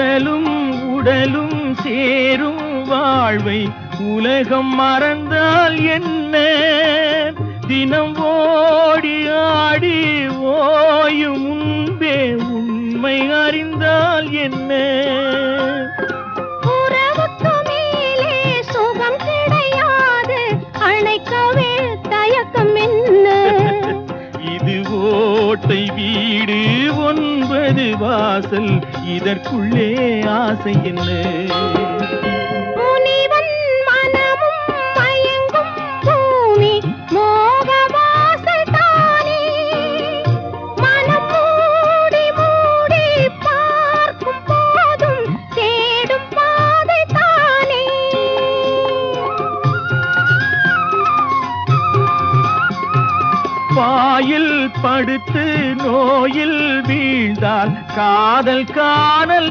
உடலும் உடலும் சேரும் வாழ்வை உலகம் மறந்தால் என்ன? தினம் ஓடி ஆடி ஓயும் முன்பே உண்மை அறிந்தால் என்ன? உறவுக்கு மேலே சுகம் கிடையாது, அணைக்கவே தயக்கம் என்ன? இது ஓட்டை வீடு 9 வாசல், இதற்குள்ளே ஆசை என்ன? முனிவன் மனமும் மயங்கும் பூமி மோக வாசல் தானே. மனம் மூடி மூடி பார்க்கும் போதும் தேடும் பாதை தானே. பாயில் படுத்து நோயில் வீழ்ந்தால் காதல் காணல்